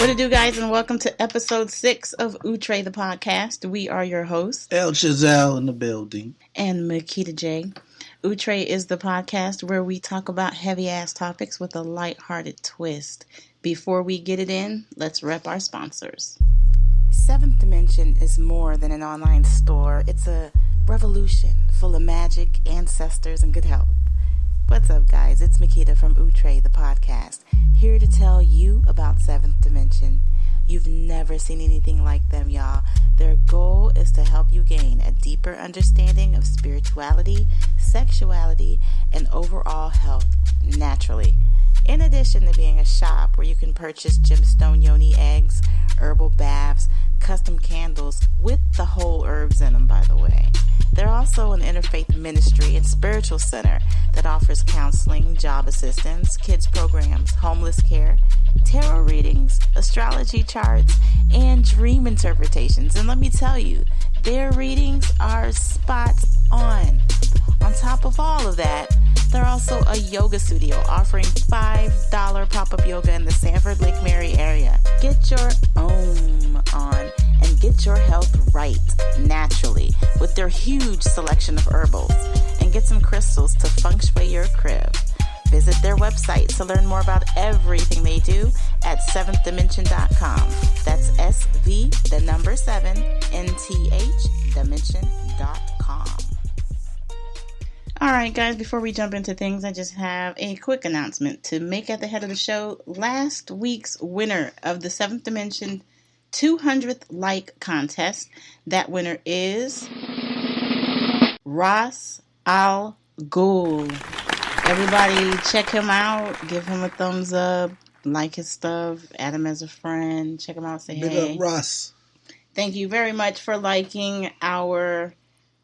What it do, guys, and welcome to episode 6 of Outre the podcast. We are your hosts, El Chazal in the building, and Makeydah J. Outre is the podcast where we talk about heavy-ass topics with a light-hearted twist. Before we get it in, let's rep our sponsors. Seventh Dimension is more than an online store. It's a revolution full of magic, ancestors, and good health. What's up, guys? It's Makeydah from Outre the podcast, here to tell you about Seventh Dimension. You've never seen anything like them, y'all. Their goal is to help you gain a deeper understanding of spirituality, sexuality, and overall health naturally. In addition to being a shop where you can purchase gemstone yoni eggs, herbal baths, custom candles with the whole herbs in them, by the way. They're also an interfaith ministry and spiritual center that offers counseling, job assistance, kids programs, homeless care, tarot readings, astrology charts, and dream interpretations. And let me tell you, their readings are spot on. On top of all of that, they're also a yoga studio offering $5 pop-up yoga in the Sanford Lake Mary area. Get your own on and get your health right naturally with their huge selection of herbals, and get some crystals to feng shui your crib. Visit their website to learn more about everything they do at seventhdimension.com. That's SV7NTH dimension.com. Alright, guys, before we jump into things, I just have a quick announcement to make at the head of the show. Last week's winner of the 7th Dimension 200th like contest, that winner is Ras Al Ghul. Everybody check him out, give him a thumbs up, like his stuff, add him as a friend, check him out, say hey. Big up, Ross. Thank you very much for liking our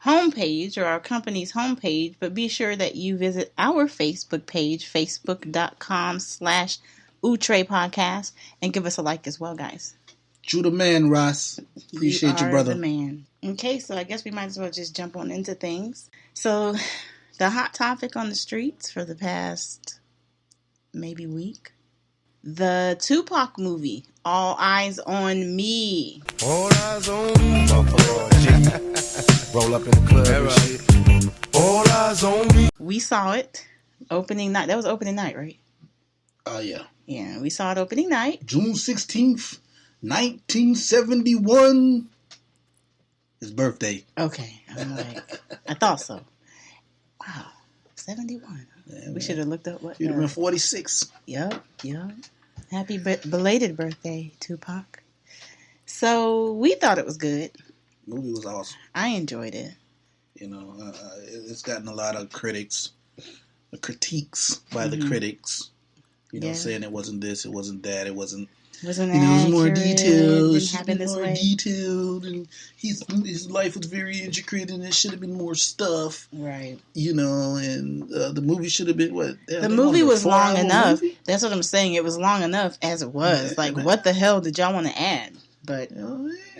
homepage, or our company's homepage, but be sure that you visit our Facebook page, facebook.com/Outre podcast, and give us a like as well, guys. You the man, Ross. Appreciate you, brother. The man. Okay, so I guess we might as well just jump on into things. So, the hot topic on the streets for the past maybe week, the Tupac movie, All Eyez on Me. All eyes on me. Roll up in the club and shit. All eyes on me. We saw it opening night. That was opening night, right? Yeah. Yeah, we saw it opening night. June 16th, 1971. His birthday. Okay. I'm like, I thought so. Wow. 71. Yeah, we should have looked up what. You'd have been 46. Yep. Happy belated birthday, Tupac. So, we thought it was good. The movie was awesome. I enjoyed it. You know, it's gotten a lot of critiques by the critics. You know, saying it wasn't this, it wasn't that, it wasn't. It was more detailed. It happened this way. Detailed, and his life was very intricate, and there should have been more stuff. Right. You know, and the movie should have been what? The movie was long enough. Movie? That's what I'm saying. It was long enough as it was. Yeah, like, what the hell did y'all want to add? But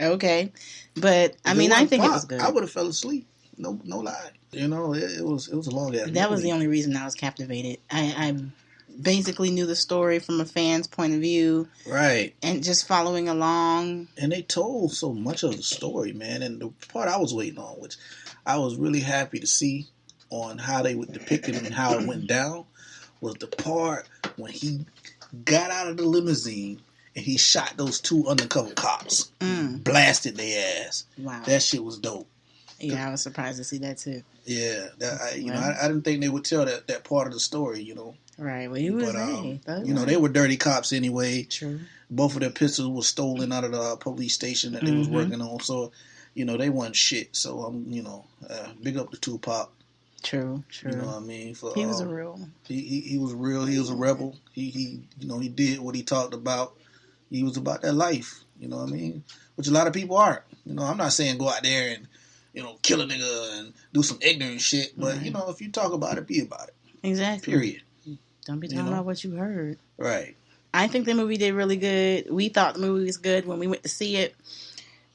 okay. But I mean, I think it was good. I would have fell asleep. No lie. You know, it was a long ass. That was the only reason I was captivated. I basically knew the story from a fan's point of view, right? And just following along. And they told so much of the story, man. And the part I was waiting on, which I was really happy to see on how they would depict it and how it went down, was the part when he got out of the limousine and he shot those 2 undercover cops, blasted their ass. Wow, that shit was dope. Yeah, I was surprised to see that too. Yeah, I didn't think they would tell that part of the story, you know. Right, well, he was they were dirty cops anyway. True. Both of their pistols were stolen out of the police station that they was working on, so, you know, they wasn't shit. So, big up to Tupac. True. You know what I mean? He was a real. He was real. He was a rebel. He did what he talked about. He was about that life. You know what I mean? Which a lot of people aren't. You know, I'm not saying go out there and, kill a nigga and do some ignorant shit. But, if you talk about it, be about it. Exactly. Period. Don't be talking about what you heard. Right. I think the movie did really good. We thought the movie was good when we went to see it.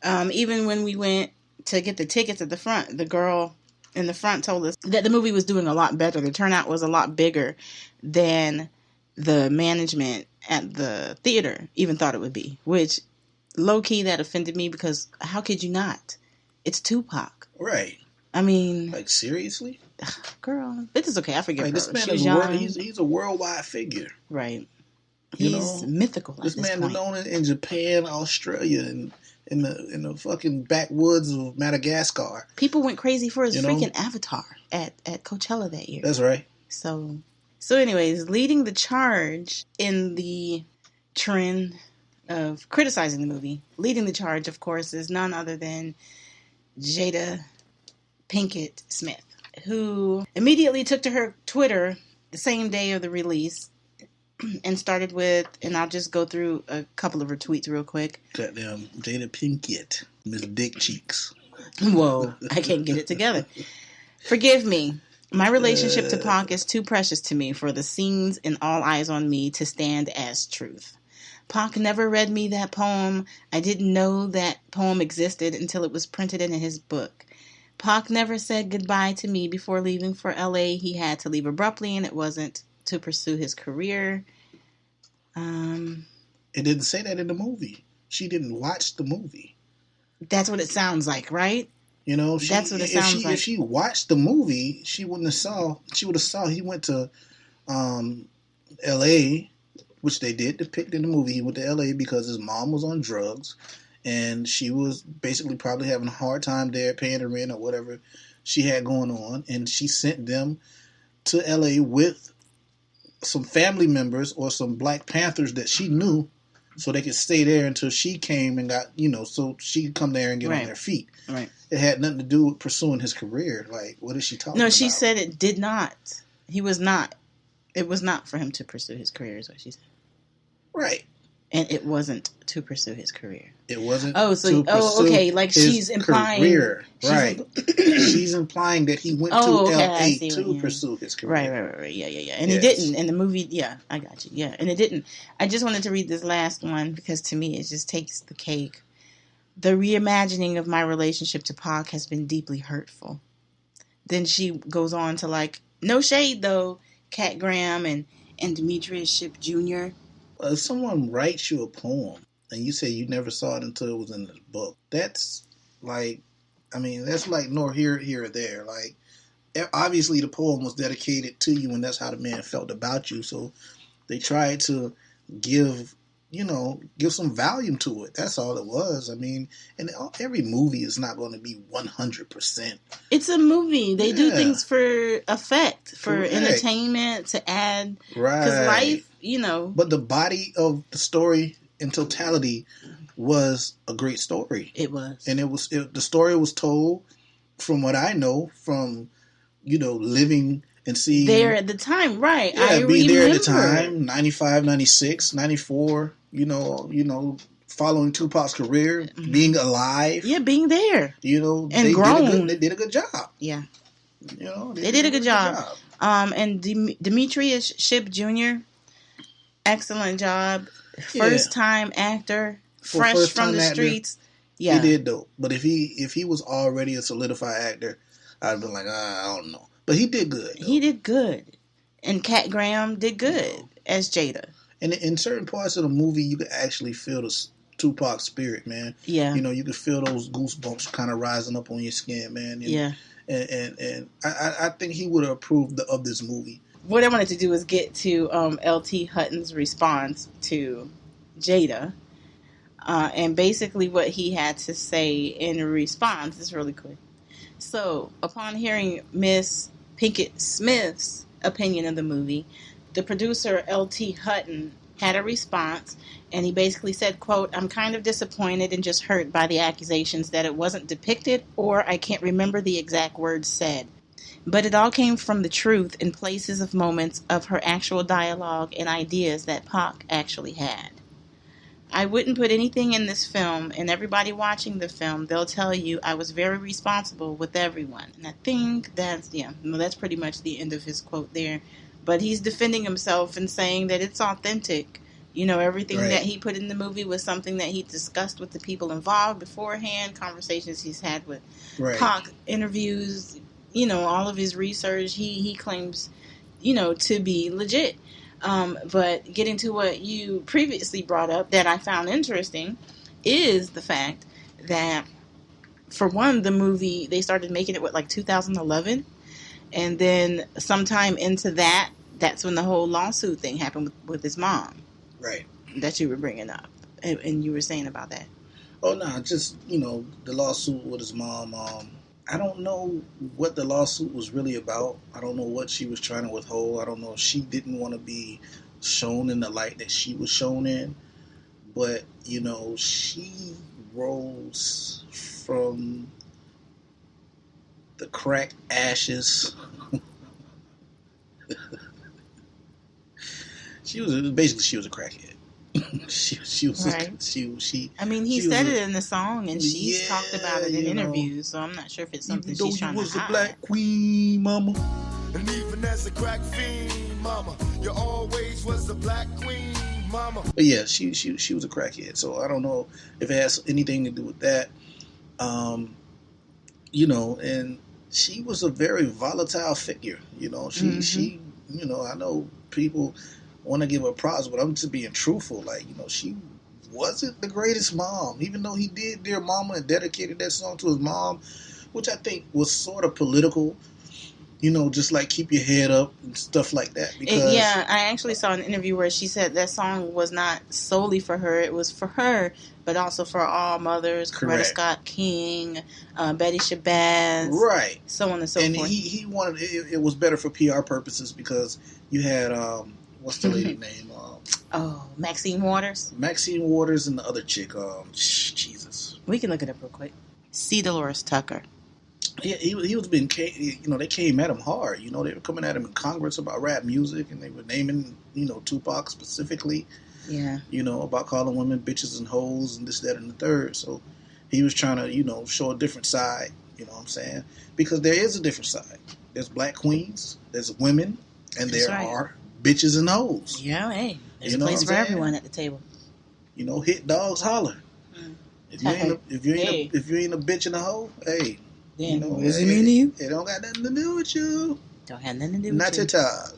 Even when we went to get the tickets at the front, the girl in the front told us that the movie was doing a lot better. The turnout was a lot bigger than the management at the theater even thought it would be, which low-key that offended me because how could you not? It's Tupac. Right. I mean... Like, seriously? Girl, it is okay. I forgive her. This man he's a worldwide figure. Right. He's mythical at this man point. is known in Japan, Australia, and in the fucking backwoods of Madagascar. People went crazy for his freaking avatar at Coachella that year. That's right. So anyways, leading the charge in the trend of criticizing the movie, leading the charge, of course, is none other than Jada Pinkett Smith, who immediately took to her Twitter the same day of the release and started with, and I'll just go through a couple of her tweets real quick. Goddamn Jada Pinkett, Miss Dick Cheeks. Whoa, I can't get it together. Forgive me. My relationship to Pac is too precious to me for the scenes in All Eyez on Me to stand as truth. Pac never read me that poem. I didn't know that poem existed until it was printed in his book. Pac never said goodbye to me before leaving for LA. He had to leave abruptly, and it wasn't to pursue his career. It didn't say that in the movie. She didn't watch the movie. That's what it sounds like, right? That's what it sounds like. If she watched the movie, she would have saw he went to L.A., which they did depict in the movie. He went to L.A. because his mom was on drugs, and she was basically probably having a hard time there paying her rent or whatever she had going on, and she sent them to L.A. with some family members or some Black Panthers that she knew so they could stay there until she came and got, so she could come there and get on their feet. Right. It had nothing to do with pursuing his career. Like, what is she talking about? No, she said it did not. He was not. It was not for him to pursue his career, is what she said. Right. And it wasn't to pursue his career. It wasn't. Okay. Like she's implying. Career. Right. She's implying that he went to LA to pursue his career. Right. Yeah. And it didn't. In the movie, yeah, I got you. Yeah, and it didn't. I just wanted to read this last one because to me it just takes the cake. The reimagining of my relationship to Pac has been deeply hurtful. Then she goes on to no shade though, Cat Graham and Demetrius Shipp Jr. If someone writes you a poem and you say you never saw it until it was in the book, that's that's like nor here or there. Like, obviously the poem was dedicated to you and that's how the man felt about you. So they tried to give some value to it. That's all it was. And every movie is not going to be 100%. It's a movie. They do things for effect, for entertainment, to add. Right. Because life, But the body of the story in totality was a great story. It was. And the story was told, from what I know, from, living and seeing. There at the time, right. Yeah, I being there at the time, 95, 96, 94, following Tupac's career, being alive. Yeah, being there. And they grown. They did a good job. Yeah. They did a good job. And Demetrius Shipp Jr., excellent job. First time actor, fresh from the streets. Yeah. He did dope. But if he was already a solidified actor, I'd have been like, I don't know. But he did good. Though. He did good. And Cat Graham did good as Jada. And in certain parts of the movie, you could actually feel the Tupac spirit, man. Yeah. You could feel those goosebumps kind of rising up on your skin, man. And I think he would have approved of this movie. What I wanted to do is get to L.T. Hutton's response to Jada. And basically what he had to say in response is really quick. So, upon hearing Miss Pinkett Smith's opinion of the movie, the producer L.T. Hutton had a response, and he basically said, quote, "I'm kind of disappointed and just hurt by the accusations that it wasn't depicted, or I can't remember the exact words said. But it all came from the truth in places of moments of her actual dialogue and ideas that Pac actually had. I wouldn't put anything in this film, and everybody watching the film, they'll tell you I was very responsible with everyone." And I think that's pretty much the end of his quote there. But he's defending himself and saying that it's authentic. Everything that he put in the movie was something that he discussed with the people involved beforehand, conversations he's had with Pac, interviews, all of his research, he claims, to be legit. But getting to what you previously brought up that I found interesting is the fact that, for one, the movie, they started making it, 2011? And then sometime into that's when the whole lawsuit thing happened with his mom. Right. That you were bringing up. And you were saying about that. Oh, no, just, the lawsuit with his mom. I don't know what the lawsuit was really about. I don't know what she was trying to withhold. I don't know if she didn't want to be shown in the light that she was shown in. But, she rose from the crack ashes. She was a crackhead. she was right. I mean, he said it in the song, and she's talked about it in interviews. So I'm not sure if it's something she's trying to hide. You was a black queen, mama. And even as a crack fiend, mama, you always was a black queen, mama. But yeah, she was a crackhead. So I don't know if it has anything to do with that. And she was a very volatile figure. She I know people want to give her props, but I'm just being truthful. She wasn't the greatest mom, even though he did Dear Mama and dedicated that song to his mom, which I think was sort of political. Just like keep your head up and stuff like that. Because I actually saw an interview where she said that song was not solely for her. It was for her, but also for all mothers, Coretta Scott King, Betty Shabazz, right, so on and so forth. And he wanted it was better for PR purposes because you had what's the lady name? Maxine Waters. Maxine Waters and the other chick. Jesus, we can look it up real quick. C. Dolores Tucker. Yeah, he was being, they came at him hard. They were coming at him in Congress about rap music, and they were naming, Tupac specifically. Yeah. About calling women bitches and hoes and this, that, and the third. So he was trying to, show a different side. You know what I'm saying? Because there is a different side. There's black queens, there's women, and there are bitches and hoes. Yeah, hey, there's a place for everyone at the table. Hit dogs holler. If you ain't a bitch and a hoe, hey. Then what does it mean to you? It don't got nothing to do with you. Don't have nothing to do with Not you. your time.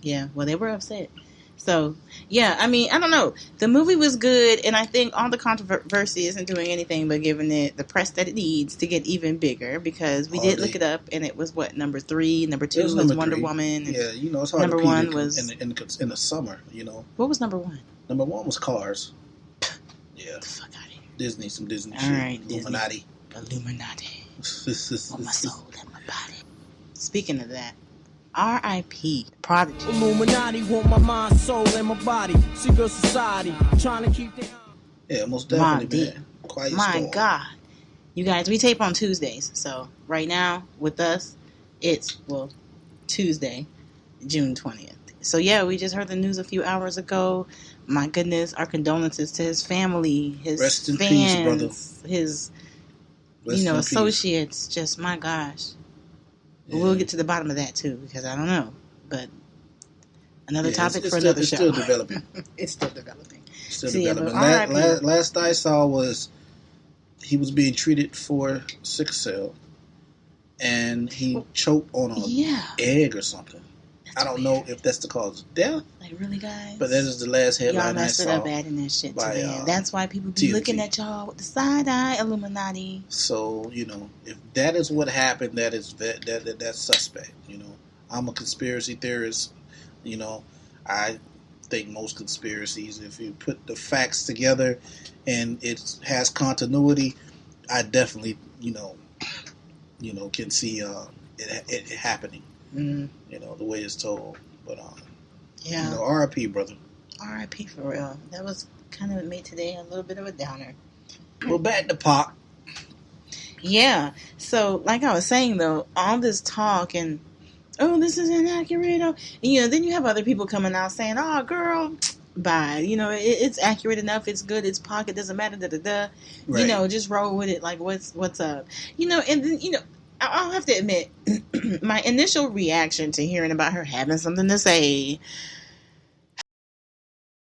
Yeah, well, they were upset. So, yeah, I mean, I don't know. The movie was good, and I think all the controversy isn't doing anything but giving it the press that it needs to get even bigger, because we did look it up, and it was, number 3? Number 2 was Wonder Woman. And yeah, it's hard number to 1 was... in the summer, What was number 1? Number 1 was Cars. Yeah. Get the fuck out of here. Disney, some Disney all shit. Right, Illuminati. On my soul and my body. Speaking of that, R.I.P. Prodigy. Illuminati want my mind, soul, and my body. Secret society, trying to keep them. Yeah, most definitely, man. Quiet my storm. God. You guys, we tape on Tuesdays. So right now, with us, it's, Tuesday, June 20th. So yeah, we just heard the news a few hours ago. My goodness, our condolences to his family, his Rest in fans, peace, brother. his associates. Just, my gosh. Yeah. We'll get to the bottom of that too, because I don't know. But another topic for another show. It's still developing. It's still developing. Last I saw was he was being treated for sickle cell, and he choked on an egg or something. I don't know if that's the cause of death. Like, really, guys? But that is the last headline I saw. Y'all messed it up adding that shit to the That's why people be looking at y'all with the side eye, Illuminati. So, if that is what happened, that's suspect. I'm a conspiracy theorist. I think most conspiracies, if you put the facts together and it has continuity, I definitely, can see it happening. Mm-hmm. The way it's told. But, R.I.P., brother. R.I.P. for real. That was kind of made today a little bit of a downer. Well, back to Pac. Yeah. So, like I was saying, though, all this talk and, this is inaccurate. Then you have other people coming out saying, girl, bye. It's accurate enough. It's good. It's Pac. It doesn't matter. Da-da-da. Right. Just roll with it. Like, what's up? And then, I'll have to admit, my initial reaction to hearing about her having something to say